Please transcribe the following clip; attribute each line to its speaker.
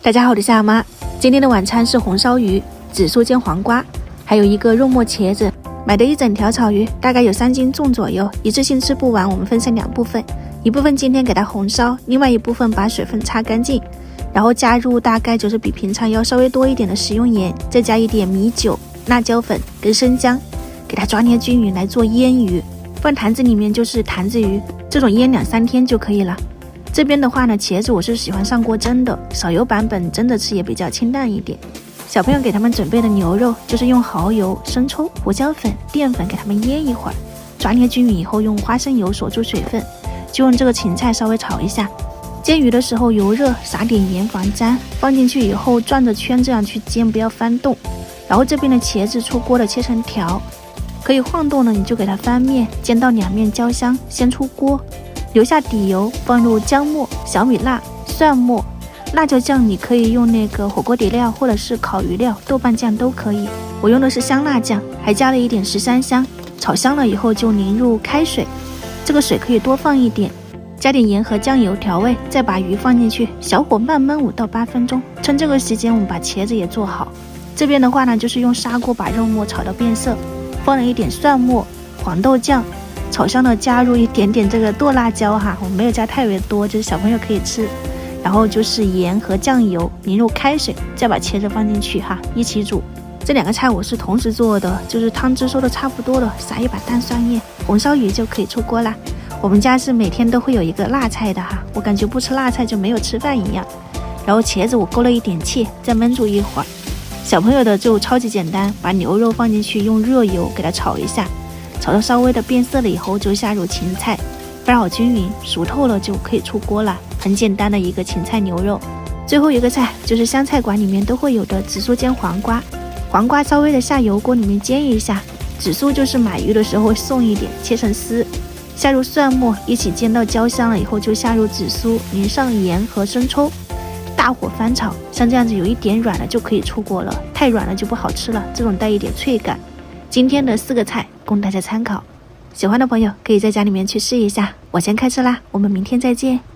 Speaker 1: 大家好，我是夏妈。今天的晚餐是红烧鱼、紫苏煎黄瓜，还有一个肉末茄子。买的一整条草鱼大概有3斤重左右，一次性吃不完，我们分成2部分，一部分今天给它红烧，另外一部分把水分擦干净，然后加入大概就是比平常要稍微多一点的食用盐，再加一点米酒、辣椒粉跟生姜，给它抓捏均匀来做腌鱼。放坛子里面就是坛子鱼，这种腌2-3天就可以了。这边的话呢，茄子我是喜欢上锅蒸的，少油版本蒸着吃也比较清淡一点。小朋友给他们准备的牛肉就是用蚝油、生抽、胡椒粉、淀粉给他们腌一会儿，抓捏均匀以后用花生油锁住水分，就用这个芹菜稍微炒一下。煎鱼的时候油热，撒点盐防粘，放进去以后转着圈这样去煎，不要翻动。然后这边的茄子出锅了，切成条，可以晃动了你就给它翻面，煎到2面焦香，先出锅。留下底油，放入姜末、小米辣、蒜末、辣椒酱，你可以用那个火锅底料或者是烤鱼料、豆瓣酱都可以。我用的是香辣酱，还加了一点13香。炒香了以后就淋入开水，这个水可以多放一点，加点盐和酱油调味，再把鱼放进去，小火慢焖5到8分钟。趁这个时间我们把茄子也做好。这边的话呢，就是用砂锅把肉末炒到变色，放了一点蒜末、黄豆酱。炒香了加入一点点这个剁辣椒哈，我没有加太多，就是小朋友可以吃。然后就是盐和酱油，淋入开水，再把茄子放进去哈，一起煮。这2个菜我是同时做的，就是汤汁收的差不多了，撒一把淡蒜叶，红烧鱼就可以出锅啦。我们家是每天都会有一个辣菜的哈，我感觉不吃辣菜就没有吃饭一样。然后茄子我勾了一点芡，再焖煮一会儿。小朋友的就超级简单，把牛肉放进去，用热油给它炒一下。炒到稍微的变色了以后，就下入芹菜，翻好均匀，熟透了就可以出锅了。很简单的一个芹菜牛肉。最后一个菜就是湘菜馆里面都会有的紫苏煎黄瓜，黄瓜稍微的下油锅里面煎一下，紫苏就是买鱼的时候会送一点，切成丝，下入蒜末一起煎到焦香了以后，就下入紫苏，淋上盐和生抽，大火翻炒，像这样子有一点软了就可以出锅了，太软了就不好吃了，这种带一点脆感。今天的4个菜供大家参考，喜欢的朋友可以在家里面去试一下。我先开吃啦，我们明天再见。